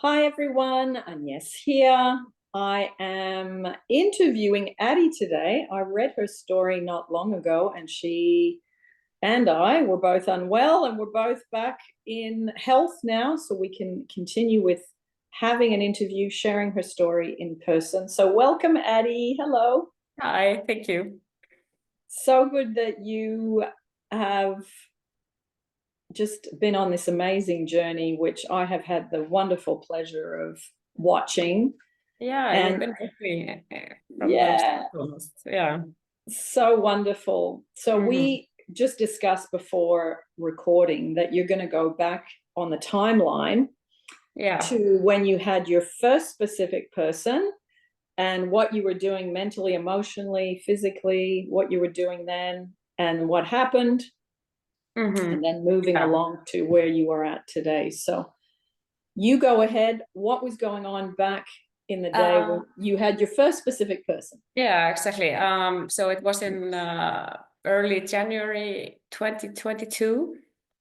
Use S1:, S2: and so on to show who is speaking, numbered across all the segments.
S1: Hi everyone, Agnes here. I am interviewing Addie today. I read her story not long ago, and she and I were both unwell, and we're both back in health now, so we can continue with having an interview, sharing her story in person. So welcome, Addie. Hello.
S2: Hi, thank you.
S1: So good that you have just been on this amazing journey, which I have had the wonderful pleasure of watching.
S2: Yeah, you've been with me from the start almost. Yeah.
S1: So wonderful. So we just discussed before recording that you're going to go back on the timeline to when you had your first specific person and what you were doing mentally, emotionally, physically, what you were doing then and what happened, and then moving along to where you are at today. So you go ahead. What was going on back in the day when you had your first specific person?
S2: Yeah, exactly. So it was in early January 2022.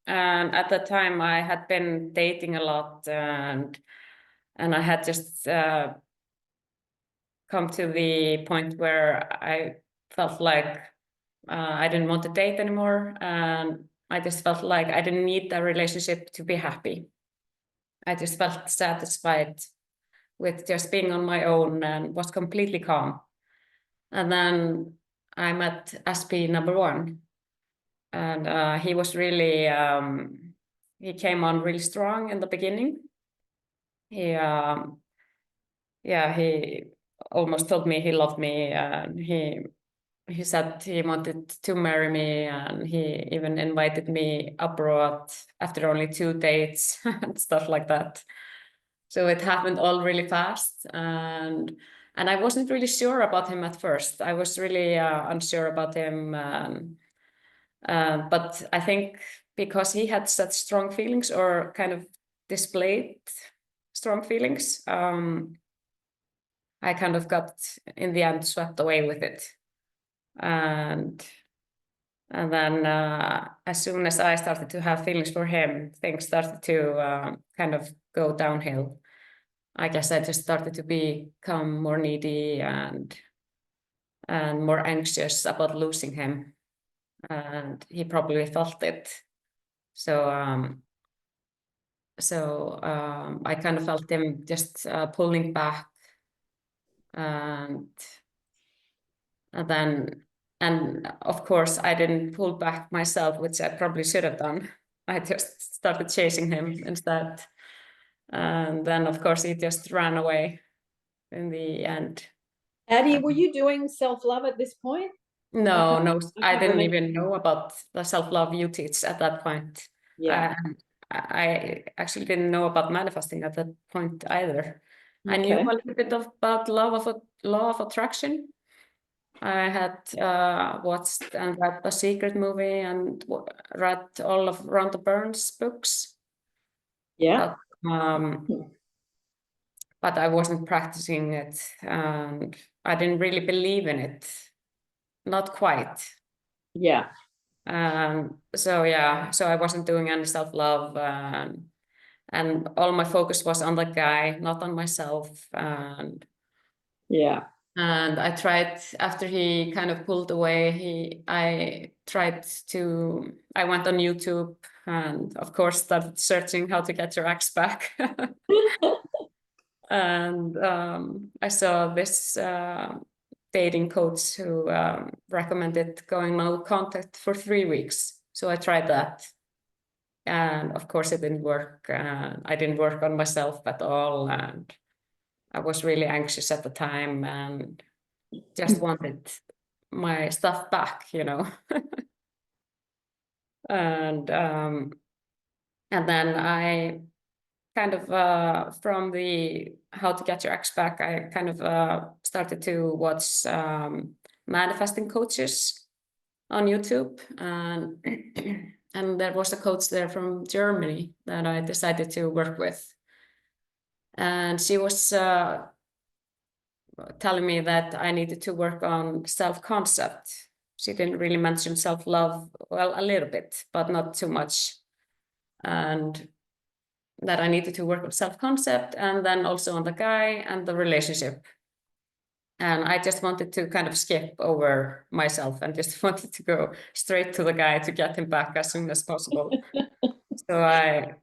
S2: And at the time I had been dating a lot, and I had just come to the point where I felt like I didn't want to date anymore. And I just felt like I didn't need a relationship to be happy. I just felt satisfied with just being on my own and was completely calm. And then I met SP number one, and he was really, he came on really strong in the beginning. He, he almost told me he loved me, and he said he wanted to marry me, and he even invited me abroad after only 2 dates and stuff like that. So it happened all really fast, and I wasn't really sure about him at first. I was really unsure about him, but I think because he had such strong feelings, or kind of displayed strong feelings, I kind of got, in the end, swept away with it. And then as soon as I started to have feelings for him, things started to kind of go downhill. I guess I just started to become more needy and more anxious about losing him, and he probably felt it. So I kind of felt him just pulling back, and then of course I didn't pull back myself, which I probably should have done. I just started chasing him instead, and then of course he just ran away in the end.
S1: Addie, were you doing self-love at this point?
S2: No, I didn't even know about the self-love you teach at that point.
S1: Yeah.
S2: I actually didn't know about manifesting at that point either. I knew
S1: Okay.
S2: a little bit about law of attraction. I had watched and read the Secret movie and read all of Rhonda Byrne's books.
S1: Yeah.
S2: But I wasn't practicing it, and I didn't really believe in it. Not quite.
S1: Yeah.
S2: So I wasn't doing any self-love, and all my focus was on the guy, not on myself. And I tried, after he kind of pulled away, I went on YouTube and of course started searching how to get your ex back. And I saw this dating coach who recommended going no contact for 3 weeks. So I tried that. And of course it didn't work. I didn't work on myself at all. And I was really anxious at the time and just wanted my stuff back, And then I kind of, from the How to Get Your Ex Back, I kind of started to watch manifesting coaches on YouTube, and and there was a coach there from Germany that I decided to work with, and she was telling me that I needed to work on self-concept. She didn't really mention self-love, well, a little bit, but not too much. And that I needed to work on self-concept, and then also on the guy and the relationship. And I just wanted to kind of skip over myself and just wanted to go straight to the guy to get him back as soon as possible. So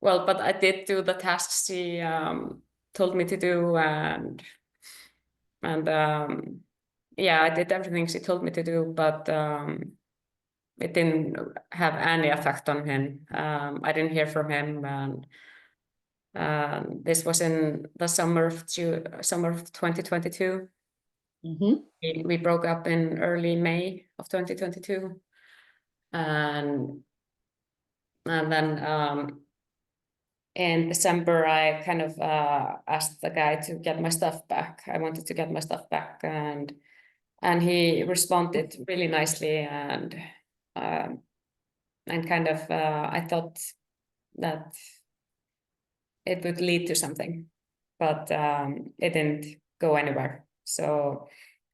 S2: but I did do the tasks he told me to do, and yeah, I did everything she told me to do, but it didn't have any effect on him. I didn't hear from him, and this was in the summer of 2022. We broke up in early May of 2022, and then in December I kind of asked the guy to get my stuff back. I wanted to get my stuff back, and he responded really nicely, and kind of I thought that it would lead to something, but it didn't go anywhere. So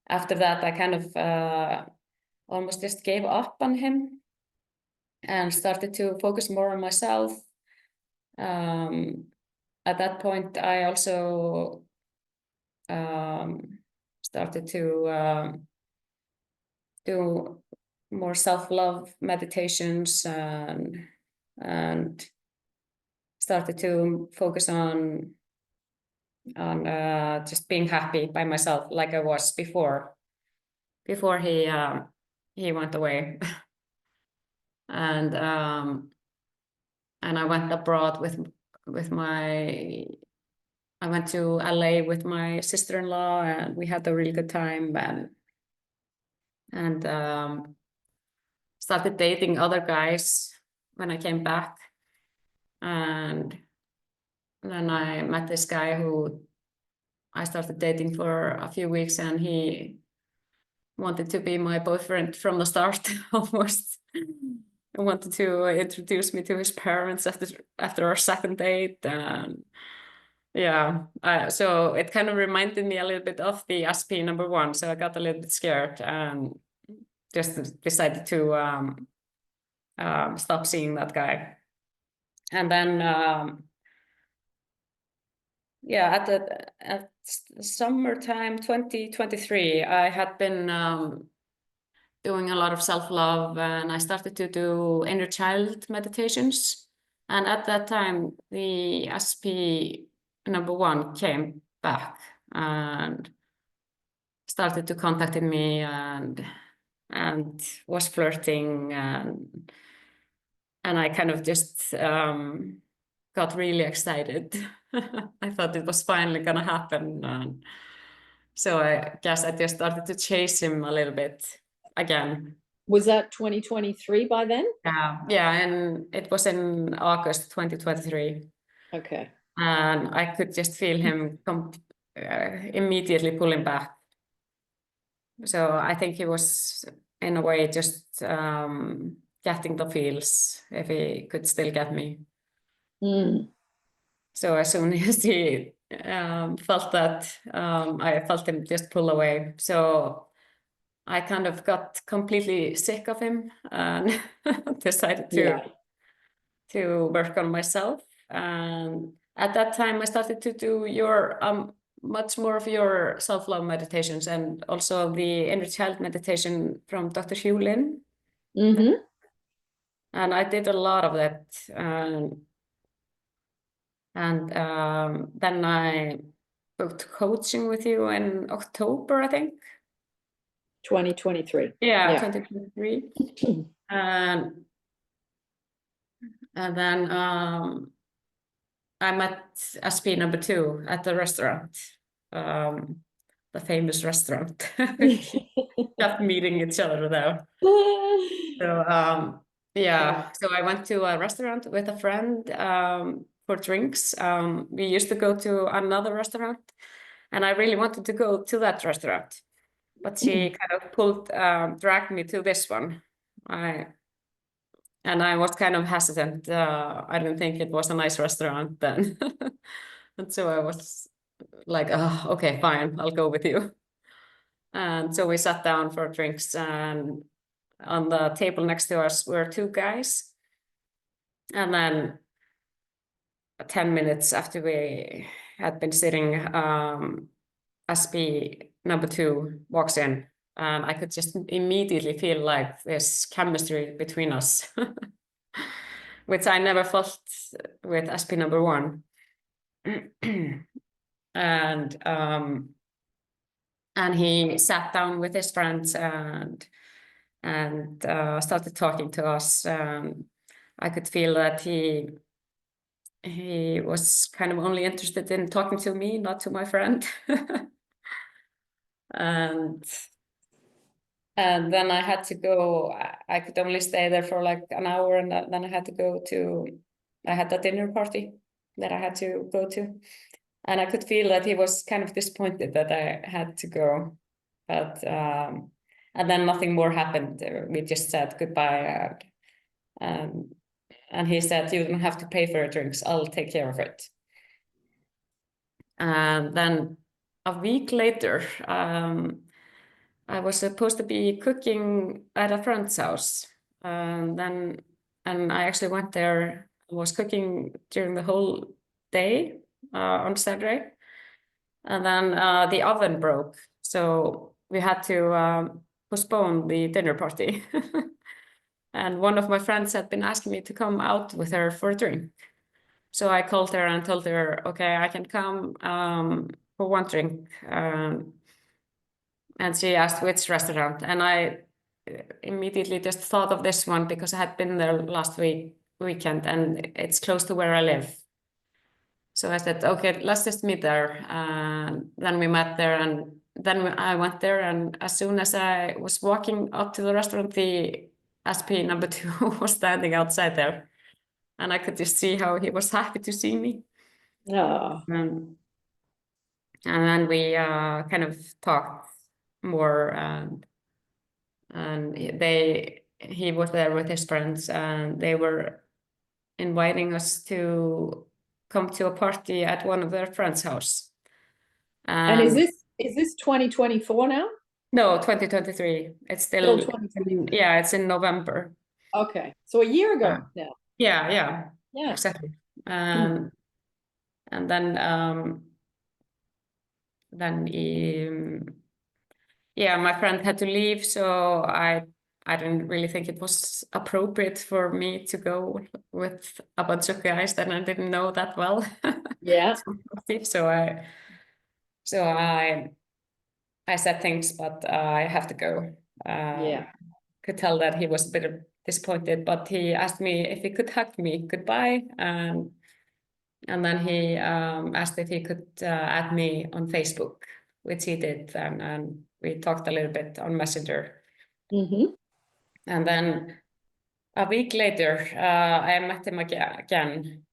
S2: after that, I kind of almost just gave up on him and started to focus more on myself. At that point, I also started to do more self-love meditations, and started to focus on just being happy by myself, like I was before he went away. And I went abroad I went to LA with my sister-in-law, and we had a really good time, and started dating other guys when I came back. And then I met this guy who I started dating for a few weeks, and he wanted to be my boyfriend from the start almost. He wanted to introduce me to his parents after our second date. And yeah, so it kind of reminded me a little bit of the SP #1. So I got a little bit scared and just decided to stop seeing that guy. And then yeah, at summertime 2023, I had been doing a lot of self-love, and I started to do inner child meditations. And at that time, the SP #1 came back and started to contact me, and was flirting, and I kind of just got really excited. I thought it was finally gonna happen, and so I guess I just started to chase him a little bit again.
S1: Was that 2023 by then?
S2: Yeah, and it was in August 2023.
S1: Okay.
S2: And I could just feel him immediately pulling back. So I think he was, in a way, just getting the feels if he could still get me. So as soon as he felt that, I felt him just pull away. So I kind of got completely sick of him and decided to work on myself. And at that time, I started to do much more of your self-love meditations, and also the inner child meditation from Dr. Hugh Lin. And I did a lot of that. And then I booked coaching with you in October, I think.
S1: 2023.
S2: Yeah, 2023. And then I met SP #2 at the restaurant, the famous restaurant. Kept meeting each other there. So yeah, so I went to a restaurant with a friend for drinks. We used to go to another restaurant, and I really wanted to go to that restaurant, but she kind of dragged me to this one. And I was kind of hesitant. I didn't think it was a nice restaurant then. And so I was like, oh, okay, fine, I'll go with you. And so we sat down for drinks, and on the table next to us were two guys. And then 10 minutes after we had been sitting, SP number 2 walks in, and I could just immediately feel like this chemistry between us, which I never felt with SP number 1. And he sat down with his friends and started talking to us. I could feel that he was kind of only interested in talking to me, not to my friend. and then I had to go. I could only stay there for like an hour, and then I had to go to. I had a dinner party that I had to go to, and I could feel that he was kind of disappointed that I had to go, but and then nothing more happened. We just said goodbye, and he said, "You don't have to pay for your drinks. I'll take care of it." And then a week later, I was supposed to be cooking at a friend's house, and I actually went there. I was cooking during the whole day on Saturday, and then the oven broke, so we had to postpone the dinner party. And one of my friends had been asking me to come out with her for a drink. So I called her and told her, okay, I can come for one drink. And she asked which restaurant. And I immediately just thought of this one because I had been there last weekend and it's close to where I live. So I said, okay, let's just meet there. And then we met there, and then I went there, and as soon as I was walking up to the restaurant, the SP number 2 was standing outside there, and I could just see how he was happy to see me.
S1: Oh.
S2: And then we kind of talked more, and he was there with his friends, and they were inviting us to come to a party at one of their friends' house.
S1: And is this 2024 now?
S2: No, 2023. It's still
S1: 2023.
S2: Yeah, it's in November.
S1: Okay, so a year ago now.
S2: Yeah,
S1: Yeah,
S2: exactly. And then yeah, my friend had to leave, so I didn't really think it was appropriate for me to go with a bunch of guys that I didn't know that well.
S1: Yeah.
S2: So I said thanks, but I have to go.
S1: Yeah.
S2: Could tell that he was a bit disappointed, but he asked me if he could hug me goodbye, and then he asked if he could add me on Facebook, which he did, and we talked a little bit on Messenger. And then a week later, I met him again.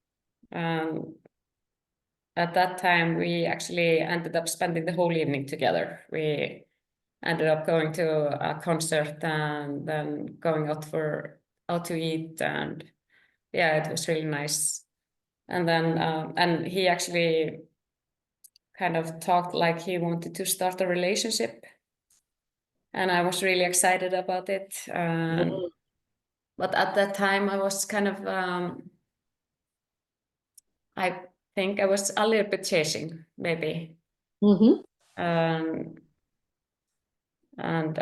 S2: At that time, we actually ended up spending the whole evening together. We ended up going to a concert and then going out to eat, and yeah, it was really nice. And then and he actually kind of talked like he wanted to start a relationship, and I was really excited about it. But at that time, I was kind of I think I was a little bit chasing, maybe. And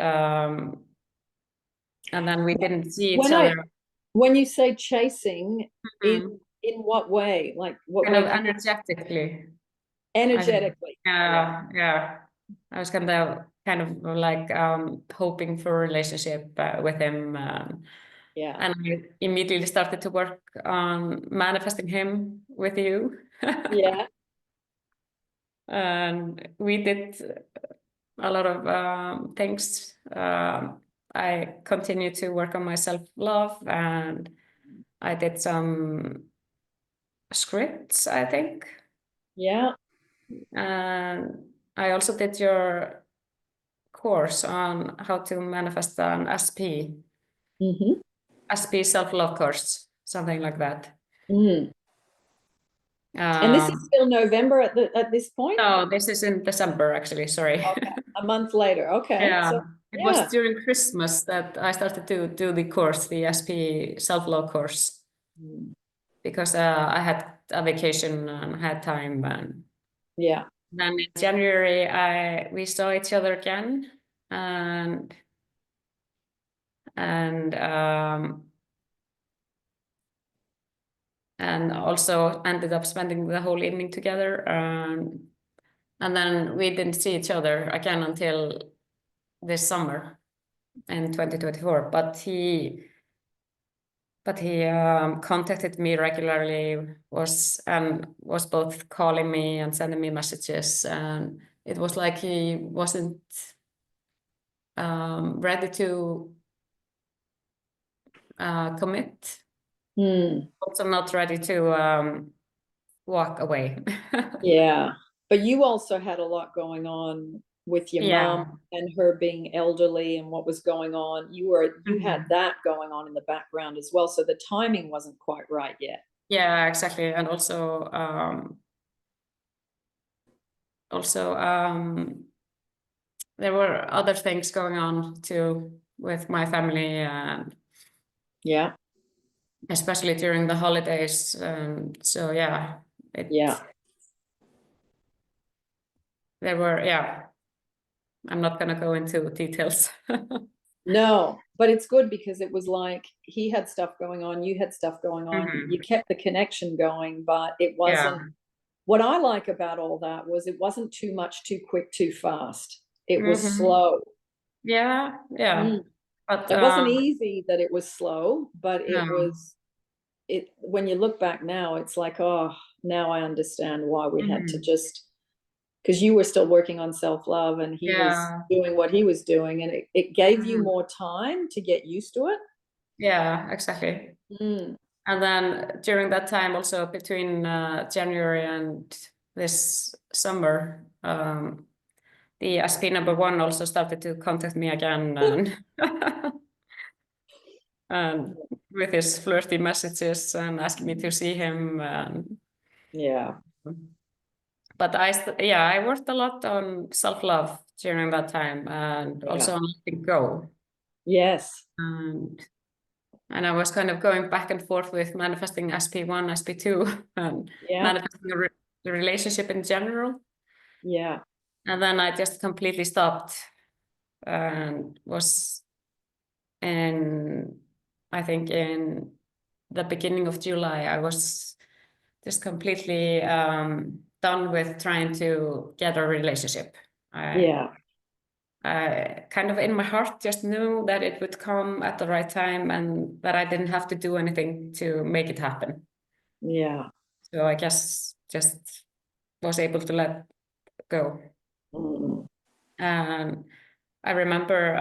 S2: then we didn't see each other.
S1: When you say chasing, in what way? Like what
S2: kind
S1: way?
S2: Of energetically.
S1: Energetically.
S2: Yeah. I was kind of like hoping for a relationship with him.
S1: Yeah.
S2: And I immediately started to work on manifesting him with you.
S1: Yeah.
S2: And we did a lot of things. I continued to work on my self-love, and I did some scripts, I think.
S1: Yeah.
S2: And I also did your course on how to manifest an SP. SP self-love course, something like that.
S1: And this is still November at this point?
S2: No, this is in December, actually. Sorry.
S1: Okay, a month later. Okay.
S2: Yeah,
S1: so,
S2: it was during Christmas that I started to do the course, the SP self-love course, because I had a vacation and had time. And
S1: yeah.
S2: then in January, we saw each other again, and also ended up spending the whole evening together. And then we didn't see each other again until this summer in 2024. But he contacted me regularly, was both calling me and sending me messages, and it was like he wasn't ready to commit. Also not ready to walk away.
S1: Yeah, but you also had a lot going on with your mom and her being elderly and what was going on. You had that going on in the background as well, so the timing wasn't quite right yet.
S2: Yeah, exactly. And also there were other things going on too with my family, and
S1: yeah,
S2: especially during the holidays. So yeah, there were, I'm not gonna go into details.
S1: No, but it's good because it was like he had stuff going on, you had stuff going on, you kept the connection going, but it wasn't. What I like about all that was it wasn't too much, too quick, too fast. It was slow.
S2: Yeah. But
S1: it wasn't easy that it was slow, but when you look back now, it's like, oh, now I understand why we had to just, because you were still working on self-love and he was doing what he was doing, and it gave you more time to get used to it.
S2: Yeah, exactly. And then during that time, also between January and this summer, the SP #1 also started to contact me again, and with his flirty messages and asking me to see him. But I worked a lot on self-love during that time, and also on letting go.
S1: Yes.
S2: And I was kind of going back and forth with manifesting SP1, SP2, and manifesting the relationship in general.
S1: Yeah.
S2: And then I just completely stopped and was I think in the beginning of July, I was just completely done with trying to get a relationship. I kind of in my heart just knew that it would come at the right time and that I didn't have to do anything to make it happen.
S1: Yeah.
S2: So I guess just was able to let go. And I remember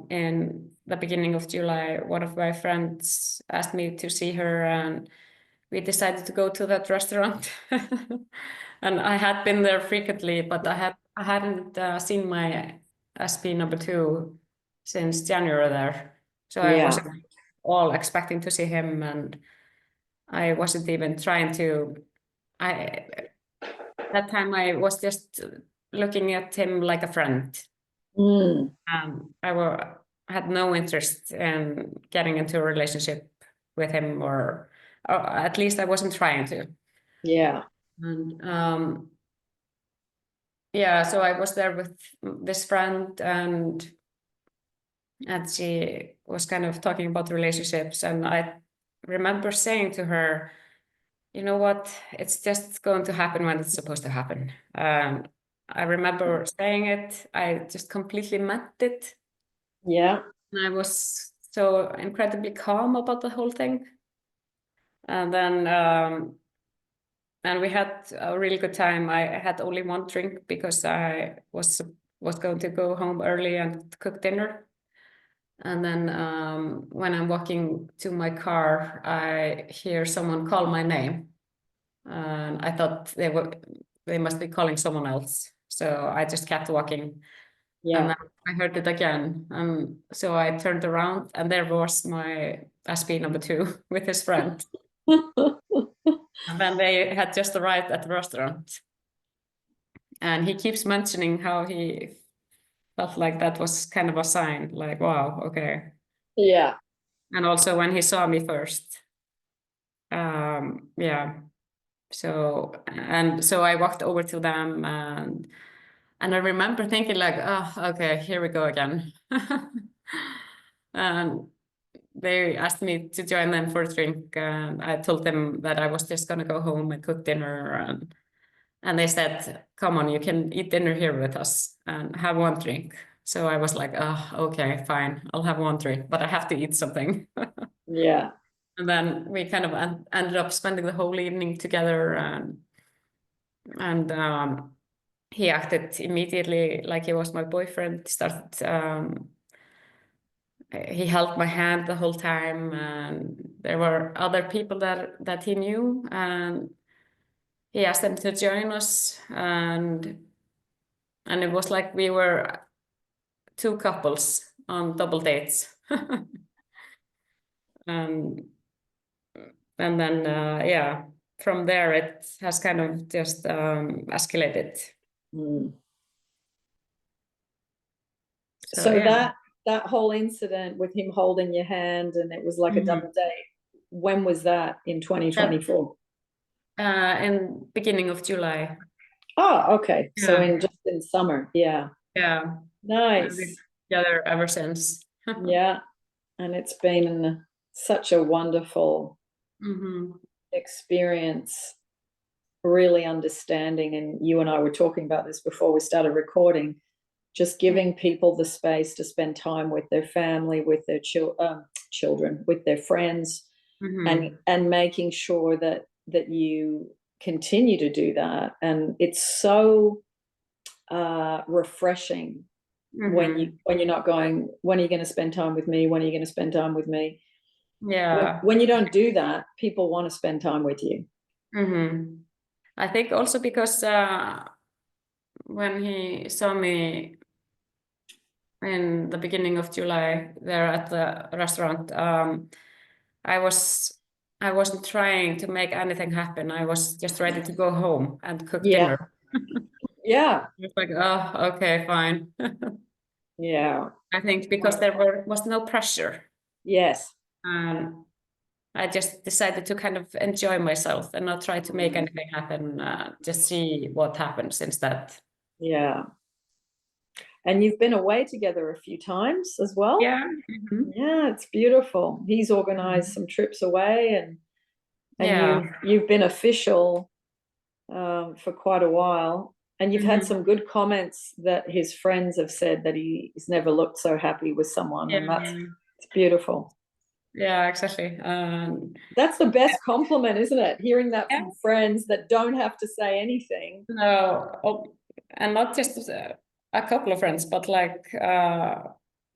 S2: in the beginning of July, one of my friends asked me to see her, and we decided to go to that restaurant. And I had been there frequently, but I hadn't seen my SP #2 since January there. So I wasn't all expecting to see him, and I wasn't even trying to. That time I was just looking at him like a friend. I had no interest in getting into a relationship with him, or at least I wasn't trying to.
S1: Yeah.
S2: And so I was there with this friend, and she was kind of talking about relationships, and I remember saying to her, you know what, it's just going to happen when it's supposed to happen. I remember saying it, I just completely meant it.
S1: Yeah.
S2: And I was so incredibly calm about the whole thing. And then and we had a really good time. I had only one drink because I was going to go home early and cook dinner. And then when I'm walking to my car, I hear someone call my name. And I thought they must be calling someone else. So I just kept walking. And then I heard it again. So I turned around, and there was my SP #2 with his friend. And then they had just arrived at the restaurant. And he keeps mentioning how he felt like that was kind of a sign, like, wow, okay.
S1: Yeah.
S2: And also when he saw me first. So I walked over to them, and I remember thinking like, oh, okay, here we go again. And they asked me to join them for a drink, and I told them that I was just gonna go home and cook dinner, and they said, come on, you can eat dinner here with us and have one drink. So I was like, oh, okay, fine, I'll have one drink, but I have to eat something.
S1: Yeah.
S2: And then we kind of ended up spending the whole evening together, and he acted immediately like he was my boyfriend. He held my hand the whole time, and there were other people that he knew, and he asked them to join us, and it was like we were two couples on double dates. And then yeah, from there it has kind of just escalated.
S1: So
S2: yeah.
S1: that whole incident with him holding your hand and it was like a double date, when was that in 2024?
S2: In beginning of July.
S1: Oh, okay.
S2: Yeah.
S1: So just in summer. Yeah.
S2: Yeah.
S1: Nice.
S2: We've been together ever since.
S1: Yeah. And it's been such a wonderful experience, really understanding. And you and I were talking about this before we started recording, just giving people the space to spend time with their family, with their children, with their friends, and making sure that you continue to do that. And it's so refreshing when you're not going, when are you going to spend time with me? When are you going to spend time with me?
S2: Yeah.
S1: When you don't do that, people want to spend time with you.
S2: I think also because when he saw me in the beginning of July there at the restaurant, I wasn't trying to make anything happen. I was just ready to go home and cook dinner.
S1: Yeah.
S2: It's like, oh, okay, fine.
S1: Yeah.
S2: I think because there was no pressure.
S1: Yes.
S2: I just decided to kind of enjoy myself and not try to make anything happen, just see what happens instead.
S1: Yeah. And you've been away together a few times as well?
S2: Yeah.
S1: Yeah, it's beautiful. He's organized some trips away, and you've been official for quite a while. And you've had some good comments that his friends have said that he's never looked so happy with someone, and it's beautiful.
S2: Yeah, exactly.
S1: That's the best compliment, isn't it? Hearing that from friends that don't have to say anything.
S2: No, and not just a couple of friends, but like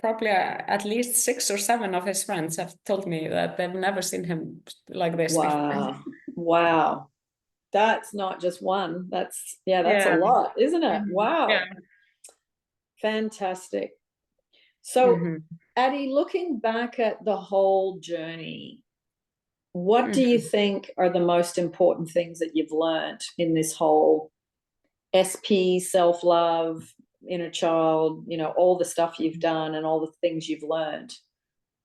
S2: probably at least 6 or 7 of his friends have told me that they've never seen him like this before.
S1: Wow. That's not just one. That's a lot, isn't it? Wow.
S2: Yeah.
S1: Fantastic. So, Addie, looking back at the whole journey, what do you think are the most important things that you've learned in this whole SP, self-love, inner child, all the stuff you've done and all the things you've learned?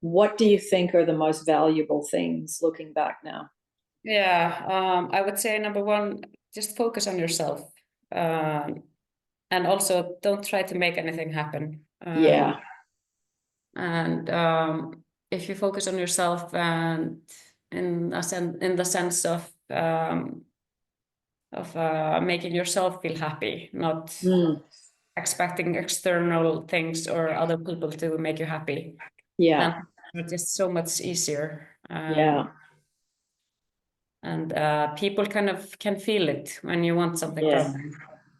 S1: What do you think are the most valuable things looking back now?
S2: Yeah, I would say number one, just focus on yourself. And also don't try to make anything happen. And if you focus on yourself and in the sense of making yourself feel happy, not expecting external things or other people to make you happy.
S1: Yeah.
S2: It's just so much easier. And people kind of can feel it when you want something from them.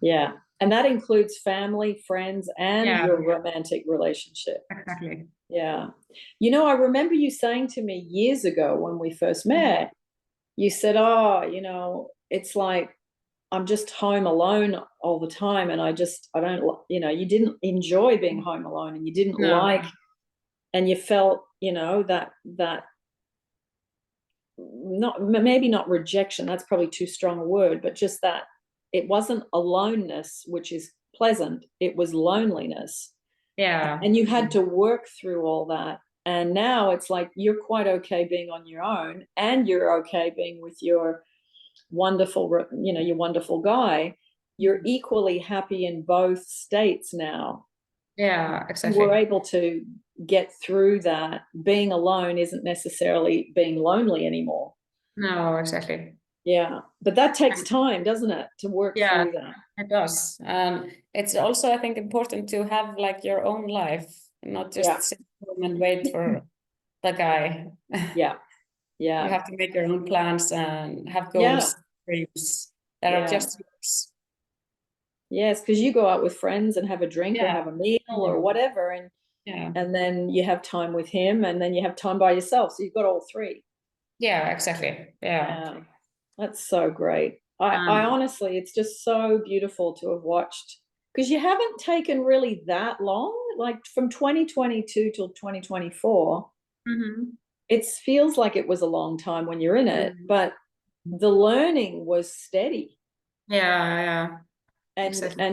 S1: Yeah. And that includes family, friends, and your romantic relationship.
S2: Exactly.
S1: Yeah. I remember you saying to me years ago when we first met, you said, oh, it's like I'm just home alone all the time. And I don't, you didn't enjoy being home alone, and you didn't like, and you felt, that maybe not rejection, that's probably too strong a word, but just that it wasn't aloneness, which is pleasant, it was loneliness. And you had to work through all that. And now it's like you're quite okay being on your own, and you're okay being with your wonderful, you know, your wonderful guy, you're equally happy in both states now.
S2: Yeah, exactly.
S1: We're able to get through that. Being alone isn't necessarily being lonely anymore.
S2: No, exactly.
S1: Yeah, but that takes time, doesn't it, to work through that?
S2: It does. It's also, I think, important to have like your own life, not just sit home and wait for the guy.
S1: Yeah. Yeah.
S2: You have to make your own plans and have goals, dreams that are just yours.
S1: Yes, because you go out with friends and have a drink or have a meal or whatever, and then you have time with him, and then you have time by yourself. So you've got all three.
S2: Yeah, exactly. Yeah.
S1: That's so great. I honestly, it's just so beautiful to have watched, because you haven't taken really that long, like from 2022 till 2024. It feels like it was a long time when you're in it, but the learning was steady.
S2: Yeah.
S1: And
S2: exactly.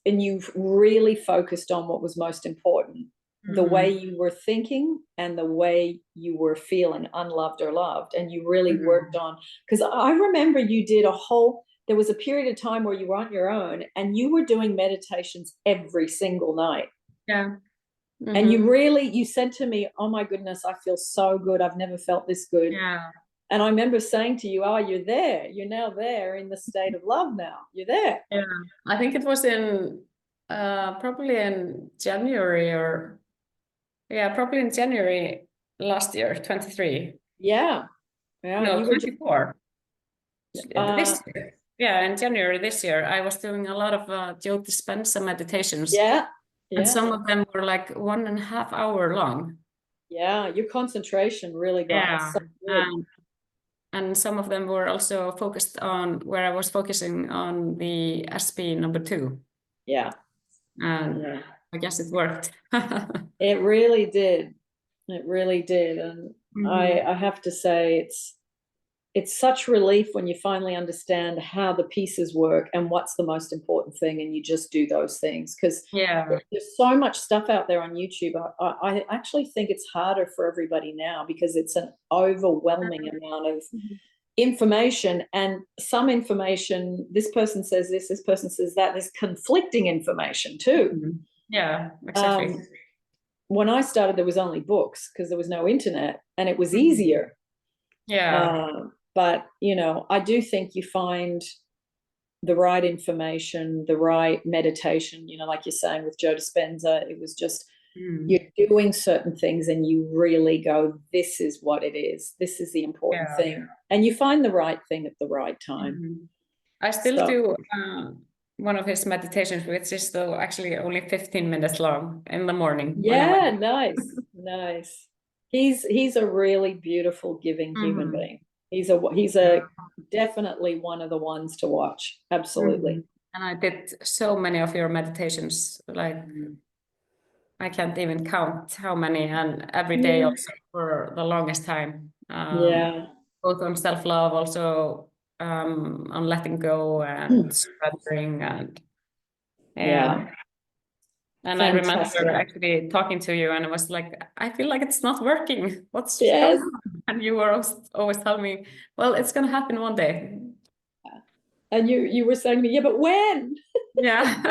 S1: and you've really focused on what was most important, the way you were thinking and the way you were feeling, unloved or loved, and you really worked on, because I remember you did there was a period of time where you were on your own and you were doing meditations every single night.
S2: Yeah.
S1: And you said to me, oh my goodness, I feel so good, I've never felt this good.
S2: Yeah.
S1: And I remember saying to you, oh, you're there. You're now there in the state of love now. You're there.
S2: Yeah. I think it was in probably in January probably in January last year, 23.
S1: Yeah.
S2: No, 24. This year. Yeah, in January this year, I was doing a lot of Joe Dispenza meditations.
S1: Yeah.
S2: And some of them were like 1.5 hour long.
S1: Yeah, your concentration really got so good.
S2: And some of them were also focused on where I was focusing on the SP number 2.
S1: Yeah.
S2: And I guess it worked.
S1: It really did. It really did. And I have to say, it's such relief when you finally understand how the pieces work and what's the most important thing, and you just do those things, because there's so much stuff out there on YouTube. I actually think it's harder for everybody now because it's an overwhelming amount of information, and some information, this person says this person says that, there's conflicting information too.
S2: Yeah, exactly.
S1: When I started, there was only books because there was no internet, and it was easier. But, you know, I do think you find the right information, the right meditation, you know, like you're saying with Joe Dispenza, it was just, you're doing certain things and you really go, this is what it is. This is the important thing. And you find the right thing at the right time.
S2: I still do one of his meditations, which is though actually only 15 minutes long in the morning.
S1: Yeah, nice. He's a really beautiful, giving human being. He's a definitely one of the ones to watch. Absolutely.
S2: And I did so many of your meditations, like I can't even count how many, and every day also for the longest time. Both on self-love, also on letting go and surrendering, and And
S1: Fantastic.
S2: I remember actually talking to you, and I was like, I feel like it's not working. What's going on? And you were always telling me, well, it's going to happen one day.
S1: And you were saying to me, yeah, but when?
S2: Yeah.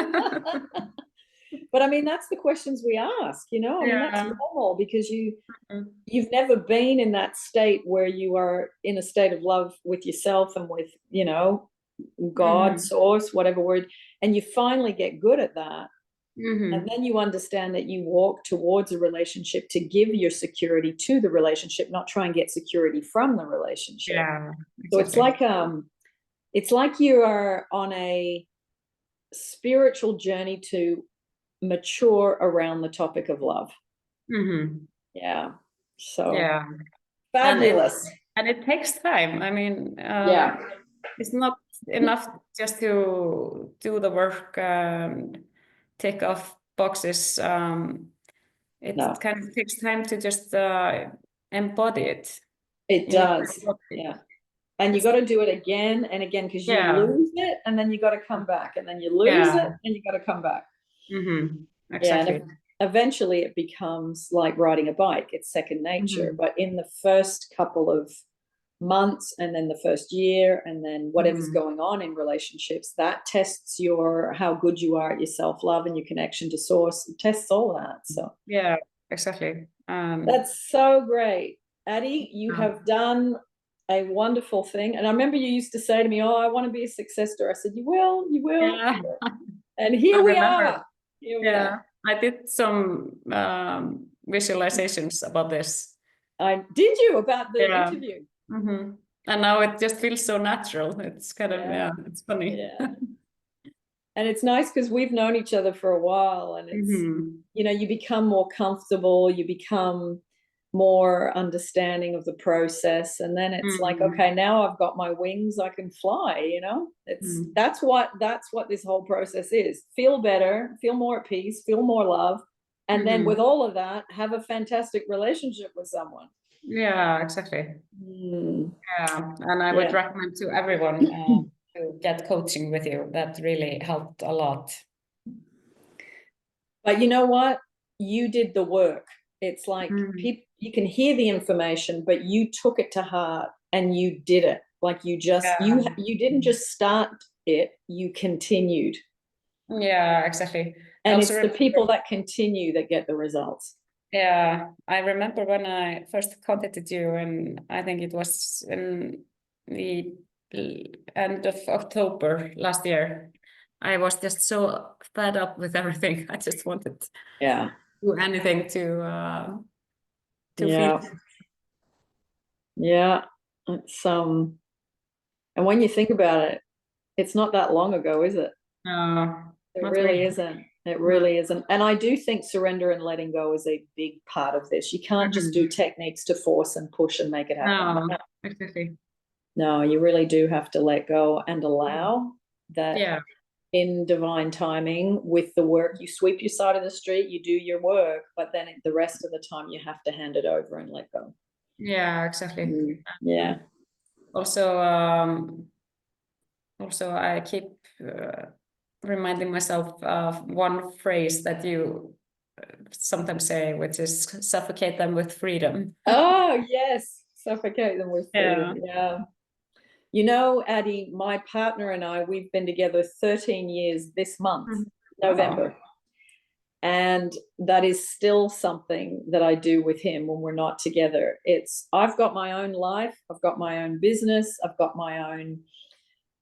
S1: But I mean, that's the questions we ask, you know. I mean, that's normal, because you've never been in that state where you are in a state of love with yourself and with, you know, God, source, whatever word, and you finally get good at that. And then you understand that you walk towards a relationship to give your security to the relationship, not try and get security from the relationship. So it's like you are on a spiritual journey to mature around the topic of love. So fabulous.
S2: And it takes time. I mean, it's not enough just to do the work and tick off boxes. It kind of takes time to just embody it.
S1: It does. And you got to do it again and again, because you lose it and then you got to come back, and then you lose it and you got to come back.
S2: Exactly.
S1: And eventually it becomes like riding a bike. It's second nature. But in the first couple of months, and then the first year, and then whatever's going on in relationships, that tests how good you are at your self-love and your connection to source. It tests all that. So
S2: yeah, exactly.
S1: That's so great. Addie, you have done a wonderful thing. And I remember you used to say to me, oh, I want to be a success story. I said, you will.
S2: Yeah.
S1: And here we are.
S2: I did some visualizations about this.
S1: Did you about the interview?
S2: And now it just feels so natural. It's kind of, it's funny.
S1: Yeah. And it's nice because we've known each other for a while, and it's, you know, you become more comfortable, you become more understanding of the process. And then it's like, okay, now I've got my wings, I can fly, you know, that's what this whole process is. Feel better, feel more at peace, feel more love. And then with all of that, have a fantastic relationship with someone.
S2: Yeah, exactly. Yeah. And I would recommend to everyone to get coaching with you. That really helped a lot.
S1: But you know what? You did the work. It's like people, you can hear the information, but you took it to heart and you did it. Like you just, you didn't just start it, you continued.
S2: Yeah, exactly.
S1: And it's the people that continue that get the results.
S2: Yeah, I remember when I first contacted you, and I think it was in the end of October last year. I was just so fed up with everything. I just wanted to do anything to feel.
S1: Yeah, it's and when you think about it, it's not that long ago, is it?
S2: No,
S1: it really isn't. It really isn't. And I do think surrender and letting go is a big part of this. You can't just do techniques to force and push and make it happen.
S2: No, exactly.
S1: No, you really do have to let go and allow that in divine timing with the work. You sweep your side of the street, you do your work, but then the rest of the time you have to hand it over and let go.
S2: Yeah, exactly.
S1: Yeah.
S2: Also, I keep reminding myself of one phrase that you sometimes say, which is suffocate them with freedom.
S1: Oh, yes. Suffocate them with freedom. Yeah. You know, Addie, my partner and I, we've been together 13 years this month, November. And that is still something that I do with him when we're not together. I've got my own life, I've got my own business, I've got my own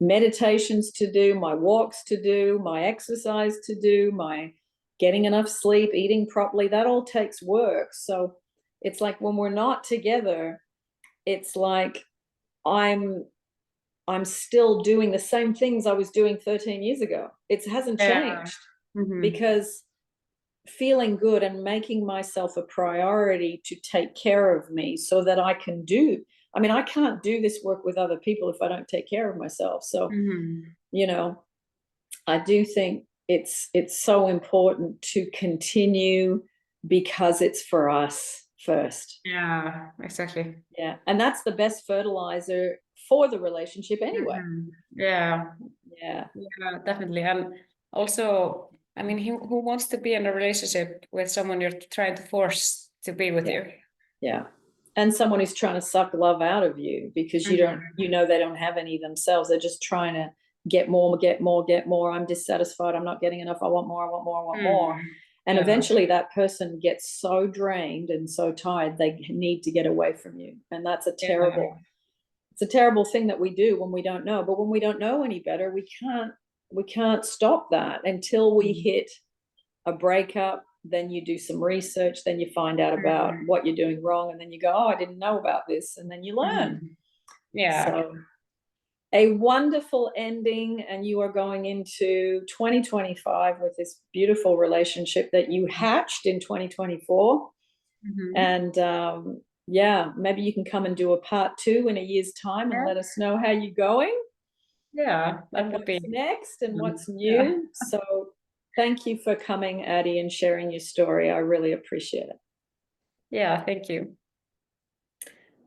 S1: meditations to do, my walks to do, my exercise to do, my getting enough sleep, eating properly. That all takes work. So it's like when we're not together, it's like I'm still doing the same things I was doing 13 years ago. It hasn't changed because feeling good and making myself a priority to take care of me so that I can I can't do this work with other people if I don't take care of myself. So, you know, I do think it's so important to continue because it's for us first.
S2: Yeah, exactly.
S1: Yeah. And that's the best fertilizer for the relationship anyway.
S2: Yeah, definitely. And also, I mean, who wants to be in a relationship with someone you're trying to force to be with you?
S1: Yeah. And someone who's trying to suck love out of you because they don't have any themselves. They're just trying to get more. I'm dissatisfied. I'm not getting enough. I want more. And eventually that person gets so drained and so tired, they need to get away from you. And that's it's a terrible thing that we do when we don't know. But when we don't know any better, we can't stop that until we hit a breakup. Then you do some research, then you find out about what you're doing wrong, and then you go, oh, I didn't know about this, and then you learn. So a wonderful ending, and you are going into 2025 with this beautiful relationship that you hatched in 2024. And maybe you can come and do a part 2 in a year's time and let us know how you're going.
S2: That would
S1: what's
S2: be
S1: next and what's new. So thank you for coming, Addie, and sharing your story. I really appreciate it.
S2: Yeah, thank you.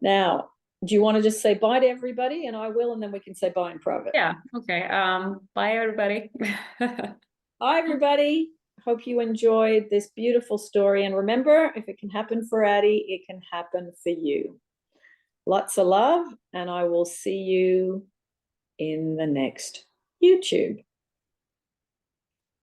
S1: Now, do you want to just say bye to everybody? And I will, and then we can say bye in private.
S2: Yeah, okay. Bye, everybody.
S1: Bye, everybody. Hope you enjoyed this beautiful story. And remember, if it can happen for Addie, it can happen for you. Lots of love, and I will see you in the next YouTube.